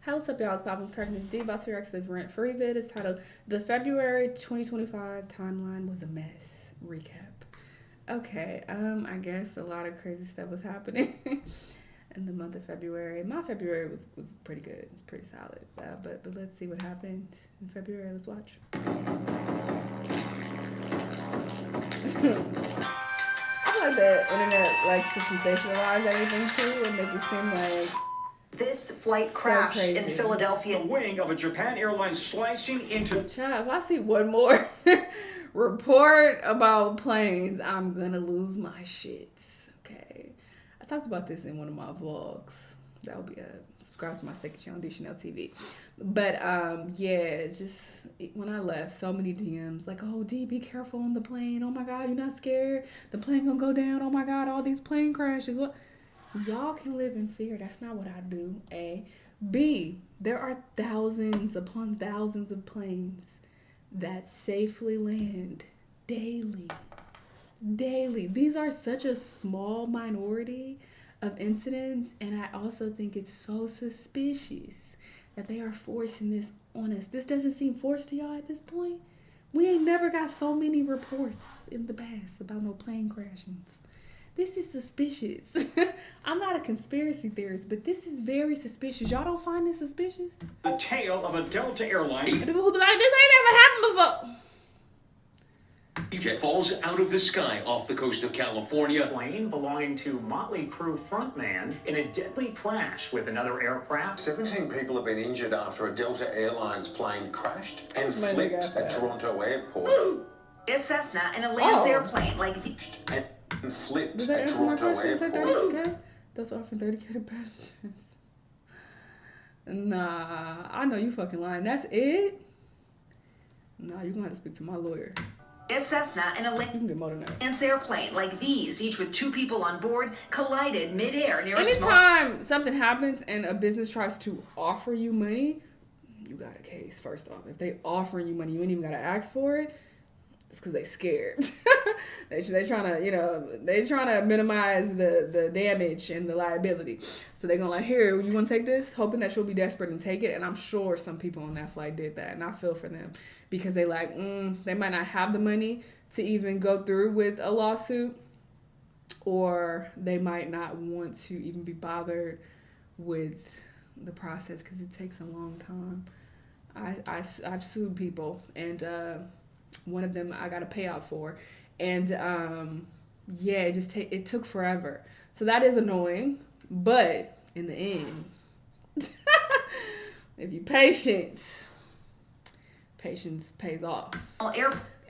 Hey, what's up, y'all? It's Poppins Curtin. It's Diddy about to react to this rent-free vid. It's titled "The February 2025 Timeline Was a Mess." Recap. Okay, I guess a lot of crazy stuff was happening in the month of February. My February was pretty good. It's pretty solid. But let's see what happened in February. Let's watch. I feel like the internet likes to sensationalize everything too and make it seem like this flight crashed in Philadelphia. The wing of a Japan Airlines slicing into... Child, if I see one more report about planes, I'm gonna lose my shit. Okay. I talked about this in one of my vlogs. That'll be subscribe to my second channel, Shanell TV. But yeah, it's just when I left, so many DMs like, "Oh, D, be careful on the plane. Oh my God, you're not scared? The plane gonna go down. Oh my God, all these plane crashes." What? Y'all can live in fear. That's not what I do. A. B. There are thousands upon thousands of planes that safely land daily. Daily. These are such a small minority of incidents, and I also think it's so suspicious that they are forcing this on us. This doesn't seem forced to y'all at this point. We ain't never got so many reports in the past about no plane crashings. This is suspicious. I'm not a conspiracy theorist, but this is very suspicious. Y'all don't find this suspicious? The tail of a Delta airline. And people who be like, this ain't ever happened before. Jet falls out of the sky off the coast of California. Plane belonging to Motley Crue frontman in a deadly crash with another aircraft. 17 people have been injured after a Delta Airlines plane crashed and flipped at Toronto Airport. A Cessna and a Lance airplane like the... And flipped Did they at answer my Toronto question? Airport. Okay. That's offering 30K to passengers. Nah, I know you fucking lying. That's it? Nah, you're gonna have to speak to my lawyer. A Cessna and a You can get more than that. Lance airplane like these, each with 2 people on board, collided midair near a small... Anytime something happens and a business tries to offer you money, you got a case, first off. If they offering you money, you ain't even gotta ask for it. It's because they scared. they trying to, they trying to minimize the damage and the liability. So they're going to like, here, you want to take this? Hoping that you'll be desperate and take it. And I'm sure some people on that flight did that. And I feel for them because they like, they might not have the money to even go through with a lawsuit. Or they might not want to even be bothered with the process because it takes a long time. I've sued people and... one of them I got a payout for, and yeah, it took forever. So that is annoying, but in the end, if you're patient, patience pays off.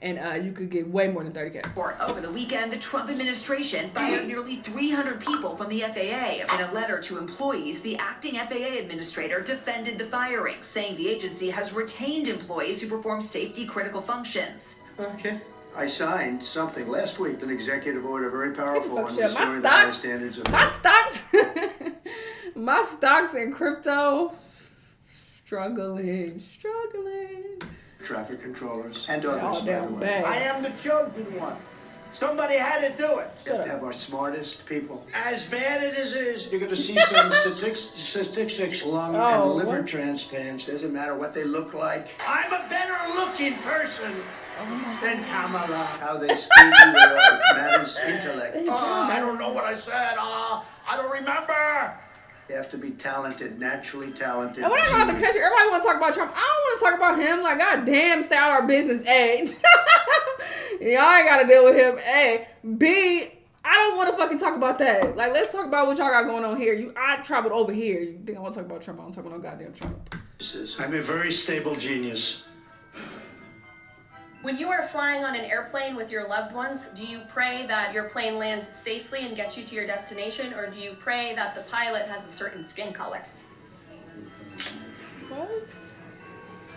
And you could get way more than 30K. Over the weekend, the Trump administration fired nearly 300 people from the FAA. In a letter to employees, the acting FAA administrator defended the firing, saying the agency has retained employees who perform safety-critical functions. Okay. I signed something last week, an executive order, very powerful, on My restoring the high standards of... My stocks in crypto, struggling. Traffic controllers and others, by the way. Bad. I am the chosen one. Somebody had to do it. We have to have our smartest people. As bad as it is, you're going to see some statistics lung and liver transplants. Doesn't matter what they look like, I'm a better looking person than Kamala. how they speak, matters intellect. I don't know what I said. I don't remember. They have to be talented, naturally talented. And when I'm out the country, everybody want to talk about Trump. I don't want to talk about him. Like, goddamn, stay out of our business. A. Y'all ain't got to deal with him. A. B. I don't want to fucking talk about that. Like, let's talk about what y'all got going on here. I traveled over here. You think I want to talk about Trump? I don't talk about no goddamn Trump. I'm a very stable genius. When you are flying on an airplane with your loved ones, do you pray that your plane lands safely and gets you to your destination, or do you pray that the pilot has a certain skin color? What?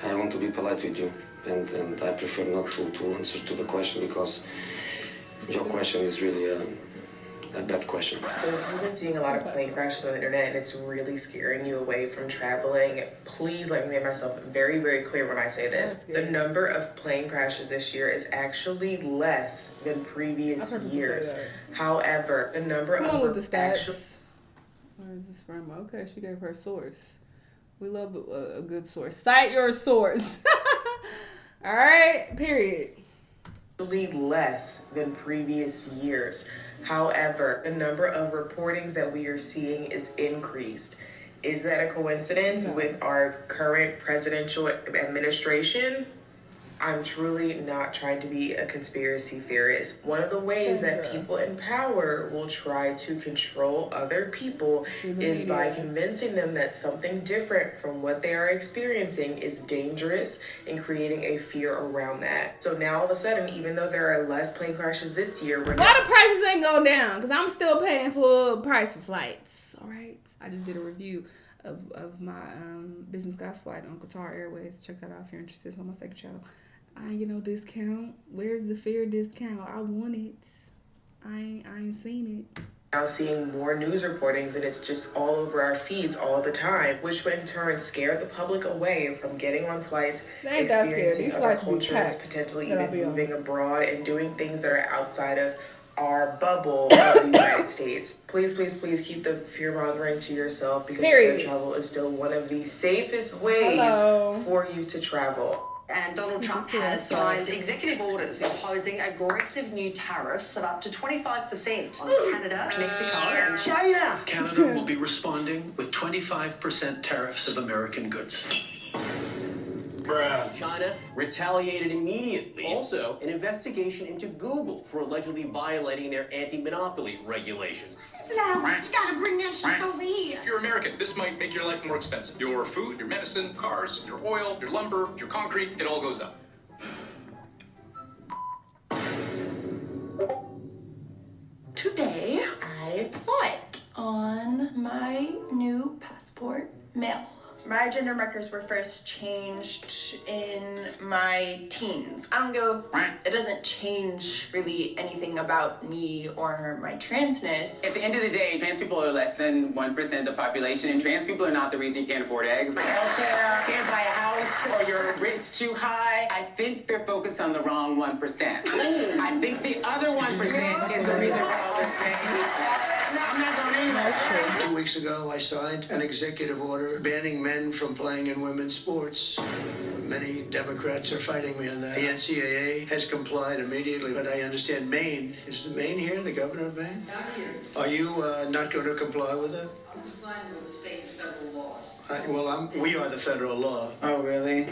I want to be polite with you, and I prefer not to answer to the question because your question is really a bad question. So if you've been seeing a lot of plane crashes on the internet and it's really scaring you away from traveling, please let me make myself very, very clear when I say this. The number of plane crashes this year is actually less than previous years. However, the number Come of... on with the stats. Where is this from? Okay, she gave her source. We love a good source. Cite your source. All right, period. Less than previous years. However, the number of reportings that we are seeing is increased. Is that a coincidence with our current presidential administration? I'm truly not trying to be a conspiracy theorist. One of the ways that people in power will try to control other people is by convincing them that something different from what they are experiencing is dangerous and creating a fear around that. So now all of a sudden, even though there are less plane crashes this year, why the prices ain't going down? Because I'm still paying full price for flights. All right. I just did a review of my business class flight on Qatar Airways. Check that out if you're interested. It's on my second channel. I ain't get no discount. Where's the fair discount? I want it. I ain't seen it. Now seeing more news reportings, and it's just all over our feeds all the time, which in turn scare the public away from getting on flights, experiencing other cultures, potentially even moving abroad and doing things that are outside of our bubble of the United States. Please, please, please keep the fear-mongering to yourself, because air travel is still one of the safest ways for you to travel. And Donald Trump has signed executive orders imposing aggressive new tariffs of up to 25% on Canada, Mexico, and China. Canada will be responding with 25% tariffs of American goods. China retaliated immediately. Also, an investigation into Google for allegedly violating their anti-monopoly regulations. Now, you gotta bring that shit over here. If you're American, this might make your life more expensive. Your food, your medicine, cars, your oil, your lumber, your concrete, it all goes up. Today, I saw it on my new passport mail. My gender markers were first changed in my teens. I don't go, it doesn't change really anything about me or my transness. At the end of the day, trans people are less than 1% of the population, and trans people are not the reason you can't afford eggs. Healthcare, can't buy a house, or your rent's too high. I think they're focused on the wrong 1%. I think the other 1% is the reason for all this pain. I'm not going anywhere. 2 weeks ago, I signed an executive order banning men from playing in women's sports. Many Democrats are fighting me on that. The NCAA has complied immediately, but I understand Maine. Is Maine here, the governor of Maine? Not here. Are you not going to comply with it? I'm complying with the state and federal laws. We are the federal law. Oh, really?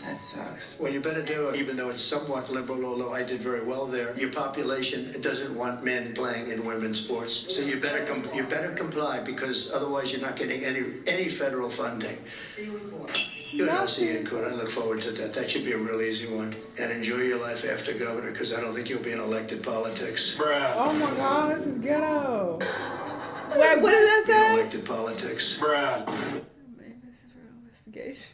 That sucks. Well, you better do it, even though it's somewhat liberal, although I did very well there. Your population doesn't want men playing in women's sports. So you better comply, because otherwise you're not getting any federal funding. See you in court. Good, I'll see you in court. I look forward to that. That should be a real easy one. And enjoy your life after governor, because I don't think you'll be in elected politics. Oh my God, this is ghetto. Wait, what does that say? Elected politics. Man, this is real investigation.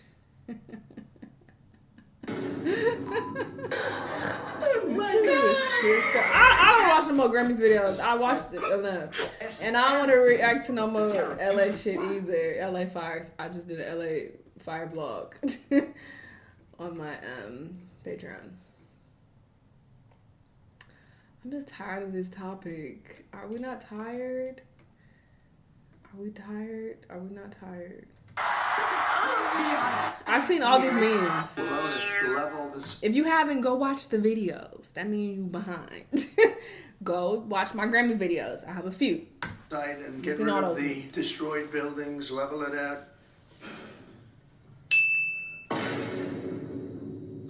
I don't watch no more Grammys videos. I watched it enough, and I don't want to react to no more LA shit either. LA fires. I just did an LA fire vlog on my Patreon. I'm just tired of this topic. Are we not tired? Are we tired? Are we not tired? I've seen all these memes. If you haven't, go watch the videos. That means you behind. Go watch my Grammy videos. I have a few. And get rid of the destroyed buildings, level it out.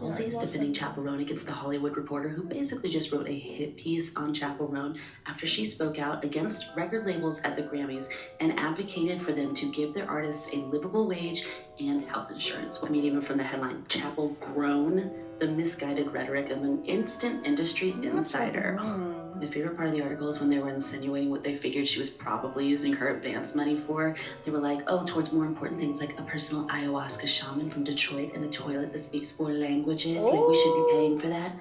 Halsey is defending Chappell Roan against The Hollywood Reporter, who basically just wrote a hit piece on Chappell Roan after she spoke out against record labels at the Grammys and advocated for them to give their artists a livable wage and health insurance. I mean, even from the headline, Chappell grown the misguided rhetoric of an instant industry insider. My favorite part of the article is when they were insinuating what they figured she was probably using her advance money for. They were like, oh, towards more important things like a personal ayahuasca shaman from Detroit and a toilet that speaks 4 languages. Like, we should be paying for that.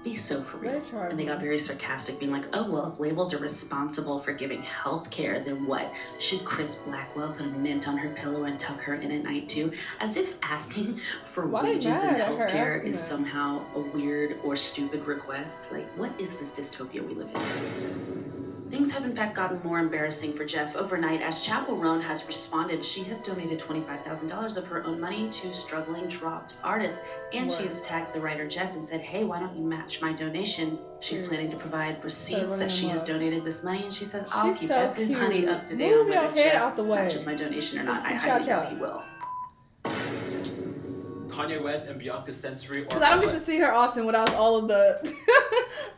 Be so for real. And they got very sarcastic, being like, oh, well, if labels are responsible for giving health care, then what? Should Chris Blackwell put a mint on her pillow and tuck her in at night too? As if asking for wages and health care is somehow a weird or stupid request. Like, what is this dystopia we live in? Things have in fact gotten more embarrassing for Jeff overnight as Chappell Roan has responded. She has donated $25,000 of her own money to struggling dropped artists, and she has tagged the writer Jeff and said, hey, why don't you match my donation? She's planning to provide receipts that she has donated this money, and she says, I'll keep everybody up to date on whether Jeff matches my donation or not. I highly doubt he will. Kanye West and Bianca Sensory. Because I don't get to see her often without all of the...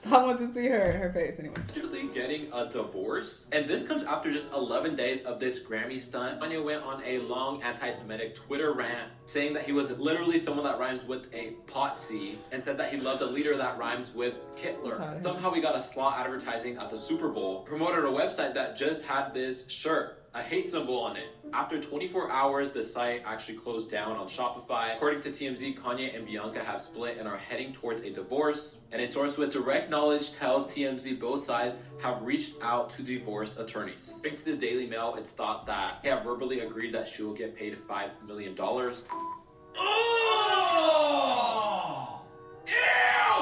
So I want to see her face anyway. Actually getting a divorce. And this comes after just 11 days of this Grammy stunt. Kanye went on a long anti-Semitic Twitter rant saying that he was literally someone that rhymes with a Potsy and said that he loved a leader that rhymes with Hitler. Somehow we got a slot advertising at the Super Bowl, promoted a website that just had this shirt, a hate symbol on it. After 24 hours, the site actually closed down on Shopify. According to TMZ, Kanye and Bianca have split and are heading towards a divorce. And a source with direct knowledge tells TMZ both sides have reached out to divorce attorneys. According to the Daily Mail, it's thought that they have verbally agreed that she will get paid $5 million. Oh!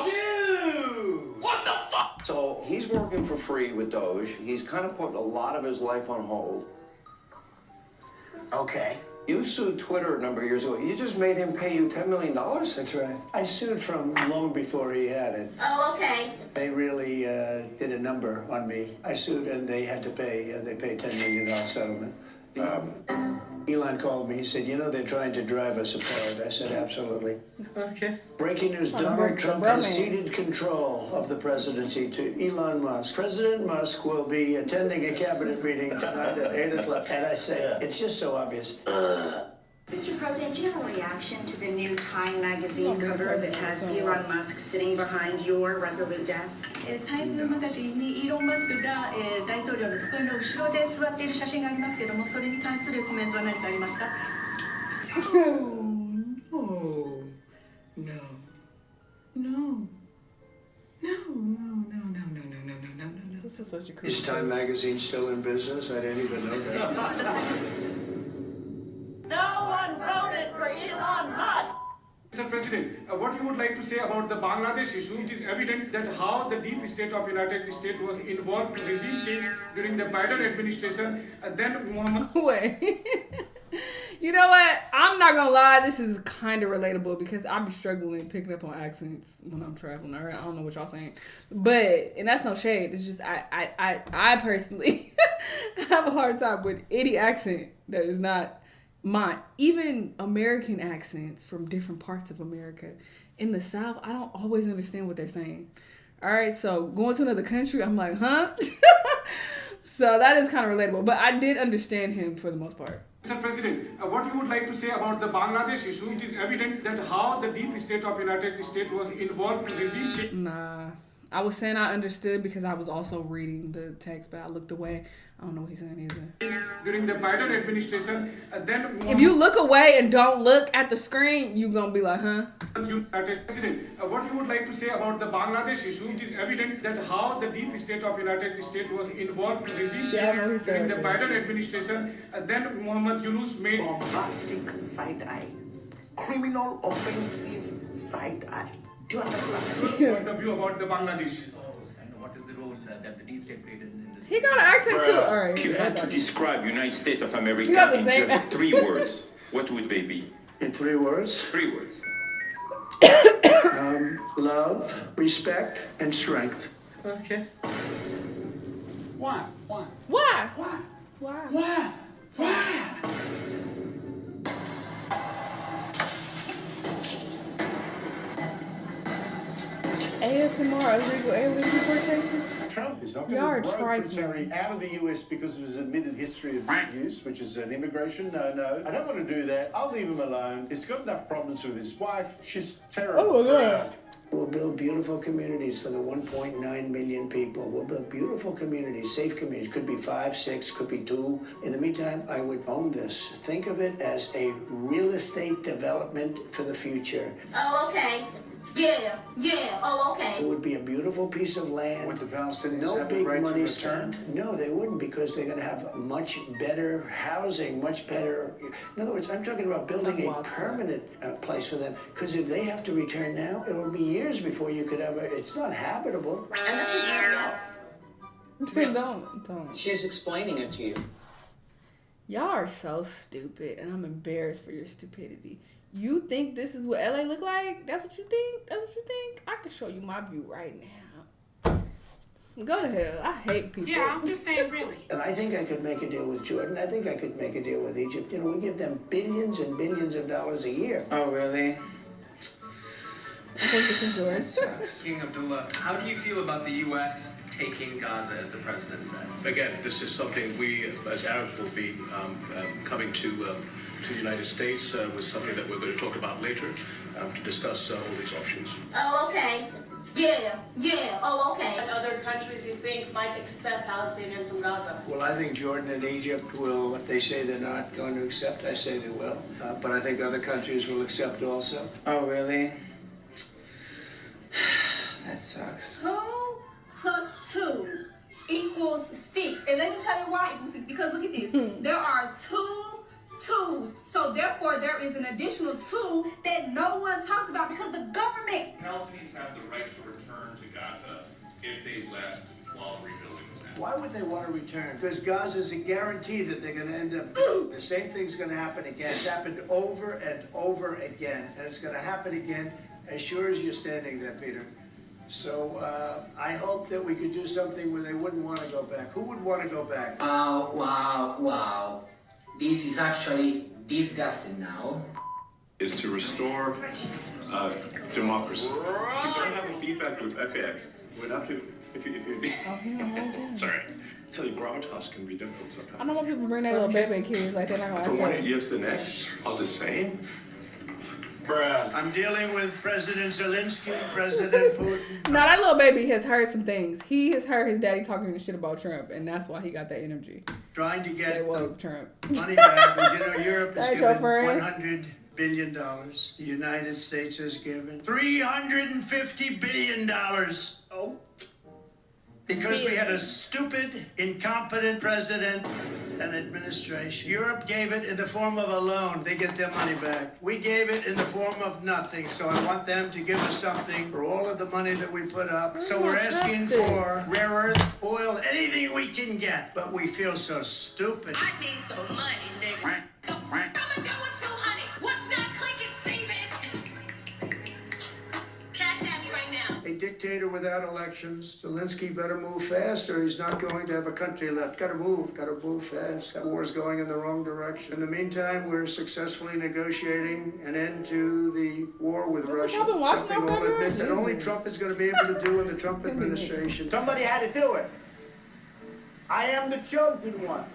Ew! What the fuck? So he's working for free with Doge. He's kind of put a lot of his life on hold. Okay. You sued Twitter a number of years ago. You just made him pay you $10 million? That's right. I sued from long before he had it. Oh, okay. They really did a number on me. I sued and they had to pay, they paid $10 million settlement. Elon called me. He said, you know, they're trying to drive us apart. I said, absolutely. Okay. Breaking news, Donald Trump has ceded control of the presidency to Elon Musk. President Musk will be attending a cabinet meeting tonight at 8 o'clock. And I say, it's just so obvious. Mr. President, do you have a reaction to the new Time magazine cover that has Elon Musk sitting behind your resolute desk? タイムマガジンにイーロン・マスクが大統領の机の後ろで座っている写真がありますけども、それに関するコメントは何かありますか? This is such a crazy. Is Time magazine still in business? I didn't even know that. No one voted for Elon Musk. Mr. President, what you would like to say about the Bangladesh issue? It is evident that how the deep state of United States was involved in regime change during the Biden administration. Then Muhammad. Wait. You know what? I'm not gonna lie. This is kind of relatable because I be struggling picking up on accents when I'm traveling. All right, I don't know what y'all saying, but and that's no shade. It's just I personally have a hard time with any accent that is not mine. Even American accents from different parts of America. In the South, I don't always understand what they're saying. All right, so going to another country, I'm like, huh? So that is kind of relatable. But I did understand him for the most part. Mr. President, what you would like to say about the Bangladesh issue? It is evident that how the deep state of United States was involved in regime change. Nah. I was saying I understood because I was also reading the text, but I looked away. I don't know what he's saying either. During the Biden administration, then... If you look away and don't look at the screen, you're going to be like, huh? President, what you would like to say about the Bangladesh issue? It is evident that how the deep state of United States was involved in regime change during the Biden administration. Then Muhammad Yunus made... Bombastic side-eye. Criminal offensive side-eye. Do you understand? Point of view about the Bangladesh. And what is the role that the deep state played in this? He got an accent too. All right. If you had to describe United States of America in just 3 words, what would they be? In 3 words? 3 words. Love, respect, and strength. Okay. Why? Why? ASMR, illegal alien deportation? Trump is not going to throw Prince Harry out of the US because of his admitted history of abuse, which is an immigration no-no. I don't want to do that. I'll leave him alone. He's got enough problems with his wife. She's terrible. Oh, my God. We'll build beautiful communities for the 1.9 million people. We'll build beautiful communities, safe communities. Could be 5, 6, could be 2. In the meantime, I would own this. Think of it as a real estate development for the future. Oh, okay. Yeah. Oh, okay. It would be a beautiful piece of land. Would the Palestinians no have the big right money to spent. No, they wouldn't, because they're going to have much better housing, much better. In other words, I'm talking about building a permanent place for them. Because if they have to return now, it will be years before you could ever. It's not habitable. And this is Shanell. Don't. She's explaining it to you. Y'all are so stupid, and I'm embarrassed for your stupidity. You think this is what LA look like? That's what you think? I can show you my view right now. Go to hell. I hate people. Yeah, I'm just saying, really. And I think I could make a deal with Jordan. I think I could make a deal with Egypt. You know, we give them billions and billions of dollars a year. Oh, really? I think it's George. King Abdullah, how do you feel about the U.S. taking Gaza, as the president said? Again, this is something we, as Arabs, will be coming to the United States with something that we're going to talk about later to discuss all these options. Oh, okay. Yeah. Oh, okay. Other countries you think might accept Palestinians from Gaza? Well, I think Jordan and Egypt will. They say they're not going to accept. I say they will. But I think other countries will accept also. Oh, really? That sucks. 2 plus 2 equals 6. And let me tell you why it equals 6. Because look at this. There are 2 2s. So therefore, there is an additional 2 that no one talks about because the government. Palestinians have the right to return to Gaza if they left while the rebuilding was happening. Why would they want to return? Because Gaza's a guarantee that they're going to end up. The same thing's going to happen again. It's happened over and over again, and it's going to happen again as sure as you're standing there, Peter. So I hope that we could do something where they wouldn't want to go back. Who would want to go back? Wow. This is actually disgusting now. Is to restore democracy. You don't have a feedback loop. Okay, we'd have to. If you sorry. I tell you, gravitas can be difficult sometimes. I don't want people to bring their little baby kids like they're not gonna. From one year to the next are the same. Bruh. I'm dealing with President Zelensky, President Putin. No, that little baby has heard some things. He has heard his daddy talking shit about Trump, and that's why he got that energy. Trying to get Trump. money back because, you know, Europe is That's giving your friend. $100 billion. The United States has given $350 billion. Oh. Because we had a stupid, incompetent president and administration. Europe gave it in the form of a loan. They get their money back. We gave it in the form of nothing. So I want them to give us something for all of the money that we put up. So we're asking for rare earth, oil, anything we can get. But we feel so stupid. I need some money, nigga. I'ma do with 200. What's not clicking, Steven? Cash at me right now. A dictator without elections. Zelensky better move fast or he's not going to have a country left. Gotta move fast. That war's going in the wrong direction. In the meantime, we're successfully negotiating an end to the war with Russia. Something we'll admit that only Trump is going to be able to do in the Trump administration. Somebody had to do it. I am the chosen one.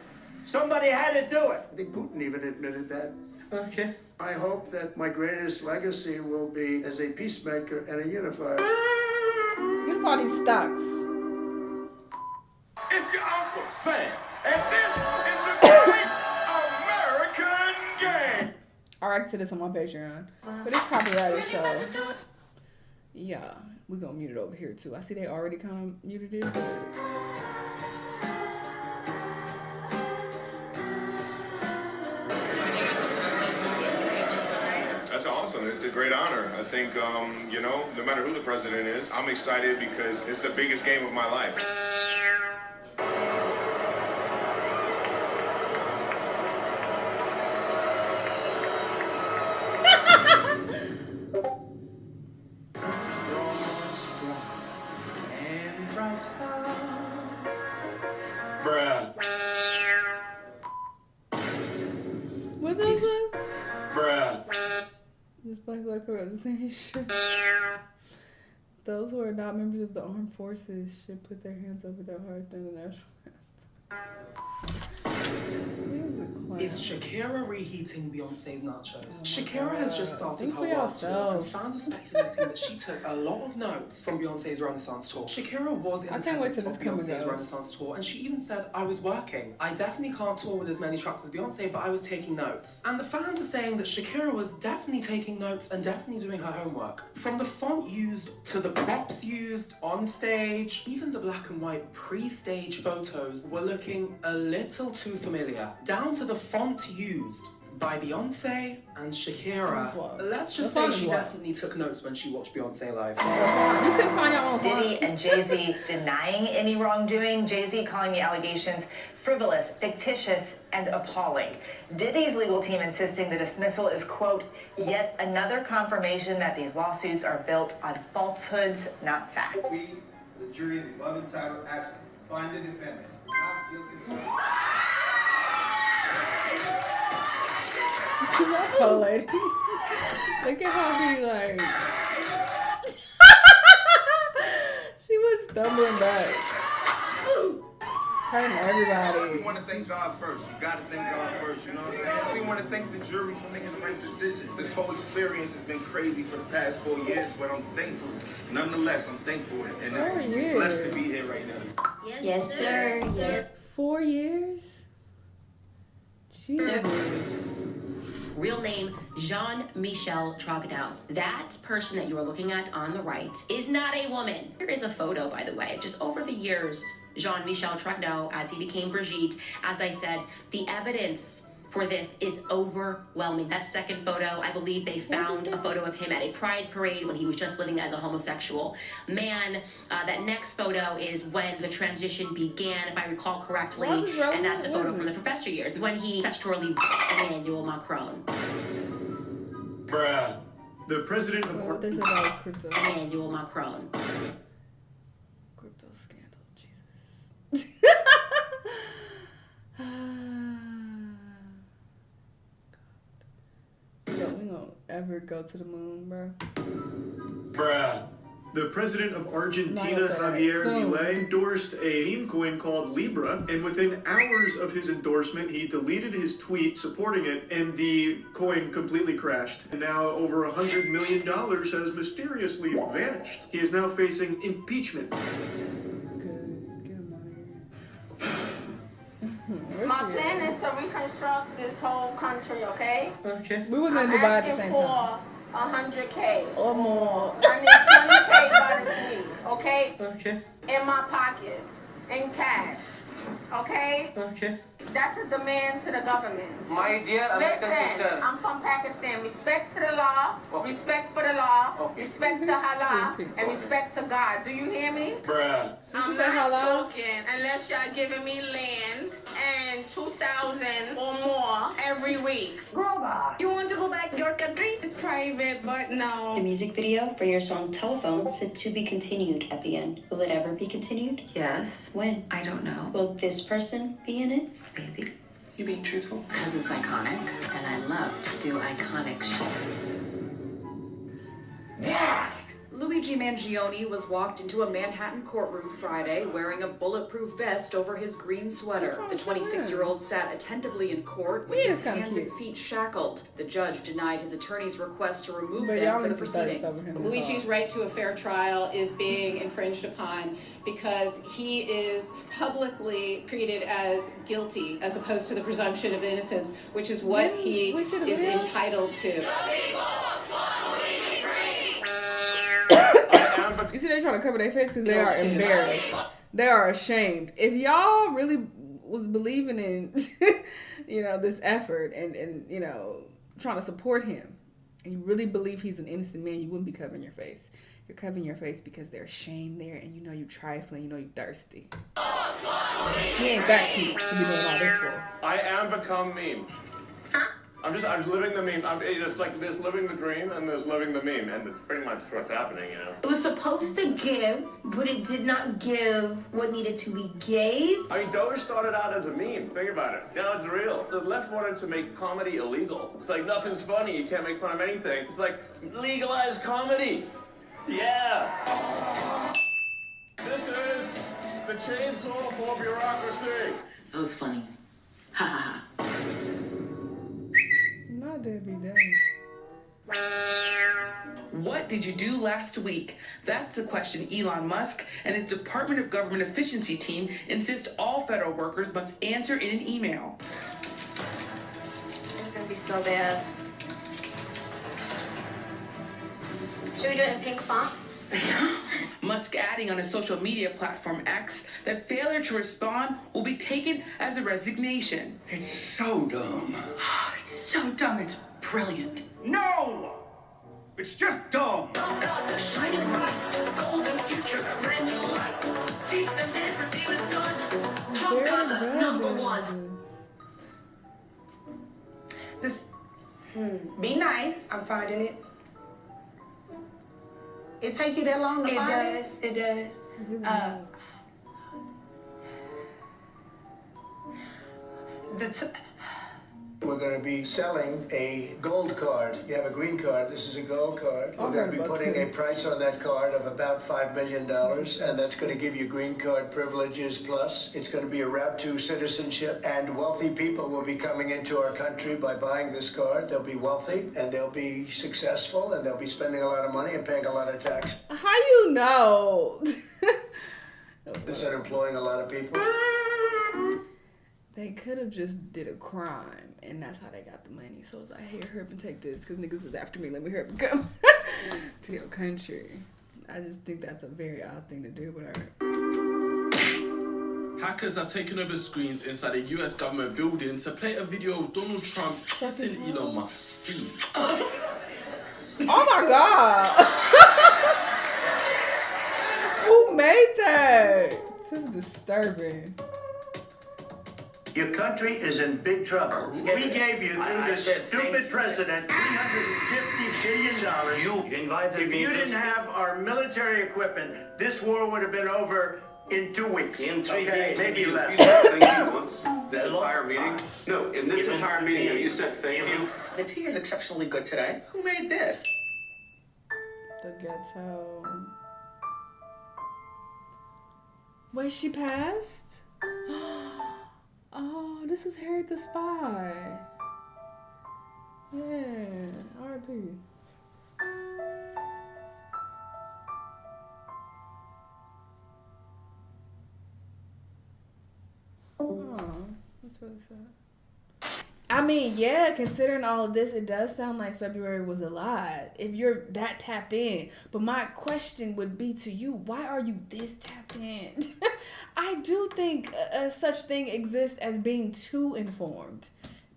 Somebody had to do it. I think Putin even admitted that. Okay. I hope that my greatest legacy will be as a peacemaker and a unifier. Get up all these stocks. It's your Uncle Sam, and this is the Great American Game. I react to this on my Patreon, but it's copyrighted, so yeah, we're gonna mute it over here too. I see they already kind of muted it. That's awesome. It's a great honor. I think, you know, no matter who the president is, I'm excited because it's the biggest game of my life. Bruh. What those was? Bruh. This black girl was saying shit. Those who are not members of the armed forces should put their hands over their hearts during the national Is Shakira reheating Beyonce's nachos? Shakira has just started Think her for world tour, and yourself. fans are speculating that she took a lot of notes from Beyonce's Renaissance tour. Shakira was in I can't wait attendance till of this comes Beyonce's out. Renaissance tour, and she even said, I was working. I definitely can't tour with as many tracks as Beyonce, but I was taking notes. And the fans are saying that Shakira was definitely taking notes and definitely doing her homework. From the font used to the props used on stage, even the black and white pre-stage photos were looking a little too familiar. Down to the font used. by Beyonce and Shakira. Let's just say she definitely took notes when she watched Beyonce live. You couldn't find your own Diddy and Jay-Z denying any wrongdoing. Jay-Z calling the allegations frivolous, fictitious, and appalling. Diddy's legal team insisting the dismissal is, quote, yet another confirmation that these lawsuits are built on falsehoods, not fact. We, the jury, in the above entitled action, find the defendant not guilty. See that poor lady? Look at how he like. She was stumbling back. Hurting everybody. We want to thank God first. You gotta thank God first, you know what I'm saying? We want to thank the jury for making the right decision. This whole experience has been crazy for the past 4 years, but I'm thankful. Nonetheless, I'm thankful. And it's blessed to be here right now. Yes, sir. Yes. 4 years? Jesus. Real name, Jean-Michel Trogadel. That person that you are looking at on the right is not a woman. Here is a photo, by the way. Just over the years, Jean-Michel Trogadel, as he became Brigitte, as I said, the evidence for this is overwhelming. That second photo, I believe they found a photo of him at a pride parade when he was just living as a homosexual man. That next photo is when the transition began, if I recall correctly, and that's a photo from the professor years, when he statutorily Emmanuel Macron. Bruh. The president of Emmanuel Macron. Crypto scandal, Jesus. We don't ever go to the moon, bro. Bruh. The president of Argentina, Javier Milei, endorsed a meme coin called Libra, and within hours of his endorsement, he deleted his tweet supporting it, and the coin completely crashed. And now over $100 million has mysteriously vanished. He is now facing impeachment. My plan is to reconstruct this whole country, okay? Okay. We was in Dubai at the same time. $100K or more. I need 20K by this week, okay? Okay. In my pockets, in cash, okay? Okay. That's a demand to the government. My dear American Listen, sister. I'm from Pakistan. Respect to the law, respect for the law, respect to Allah, and respect to God. Do you hear me? Bruh. I'm not talking unless y'all giving me land and 2,000 or more every week. Grover, you want to go back to your country? It's private, but no. The music video for your song Telephone said to be continued at the end. Will it ever be continued? Yes. When? I don't know. Will this person be in it? Baby. You being truthful? Because it's iconic, and I love to do iconic shit. Luigi Mangione was walked into a Manhattan courtroom Friday wearing a bulletproof vest over his green sweater. The 26-year-old sat attentively in court with his hands and feet shackled. The judge denied his attorney's request to remove them for the proceedings. Luigi's right to a fair trial is being infringed upon because he is publicly treated as guilty as opposed to the presumption of innocence, which is what he is entitled to. You see, they're trying to cover their face because they are embarrassed. They are ashamed. If y'all really was believing in, this effort and trying to support him, and you really believe he's an innocent man, you wouldn't be covering your face. You're covering your face because there's shame there, and you trifling, you thirsty. He ain't that cute to be doing all this for. I am become meme. I'm just living the meme. It's like there's living the dream and there's living the meme, and it's pretty much what's happening, It was supposed to give, but it did not give what needed to be gave. I mean, Doge started out as a meme. Think about it. Now it's real. The left wanted to make comedy illegal. It's like nothing's funny. You can't make fun of anything. It's like legalize comedy. Yeah. This is the chainsaw for bureaucracy. That was funny. Ha ha ha. Not Debbie Dang. What did you do last week? That's the question Elon Musk and his Department of Government Efficiency team insist all federal workers must answer in an email. It's gonna be so bad. Should we do it in pink font? Musk adding on his social media platform X that failure to respond will be taken as a resignation. It's so dumb. It's so dumb it's brilliant. No! It's just dumb. Gaza, shining bright, golden future, a brand new light. Feast and dance, the deal is done. Trump Gaza, #1. This, be nice. I'm finding it. It take you that long to find it? It does. We're going to be selling a gold card. You have a green card. This is a gold card. We're going to be putting a price on that card of about $5 million, and that's going to give you green card privileges plus. It's going to be a route to citizenship, and wealthy people will be coming into our country by buying this card. They'll be wealthy, and they'll be successful, and they'll be spending a lot of money and paying a lot of tax. How you know? Is that employing a lot of people? They could have just did a crime, and that's how they got the money. So it's like, hey, hurry up and take this, because niggas is after me. Let me hurry up and come to your country. I just think that's a very odd thing to do, but Hackers have taken over screens inside a US government building to play a video of Donald Trump kissing Elon Musk's feet. Oh my God. Who made that? This is disturbing. Your country is in big trouble. We gave you, through this stupid president, $350 billion. You invited If me. you didn't have our military equipment, this war would have been over in 2 weeks. In 3 okay? days. Maybe less. You said thank you once. This entire meeting? No, in this entire meeting, have you said thank you? The tea is exceptionally good today. Who made this? The ghetto. Wait, she passed? Oh, this was Harriet the Spy. Yeah, R.I.P. Oh, that's really sad. I mean, yeah, considering all of this, it does sound like February was a lot. If you're that tapped in. But my question would be to you, why are you this tapped in? I do think such thing exists as being too informed.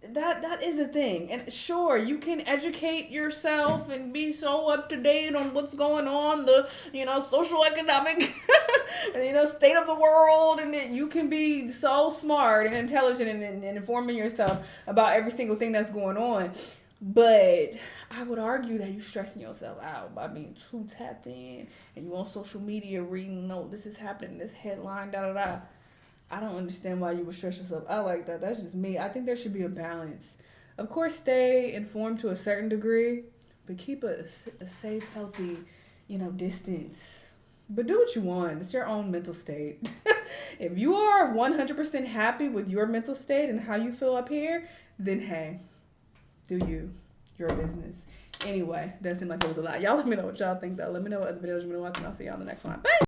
That is a thing. And sure, you can educate yourself and be so up to date on what's going on, the, social economic, state of the world, and that you can be so smart and intelligent and informing yourself about every single thing that's going on. But I would argue that you're stressing yourself out by being too tapped in, and you on social media reading, no, this is happening, this headline, da-da-da. I don't understand why you would stress yourself out like that. That's just me. I think there should be a balance. Of course, stay informed to a certain degree, but keep a safe, healthy, distance. But do what you want. It's your own mental state. If you are 100% happy with your mental state and how you feel up here, then hey, do you. Your business. Anyway, doesn't seem like it was a lot. Y'all let me know what y'all think, though. Let me know what other videos you want to watch, and I'll see y'all in the next one. Bye!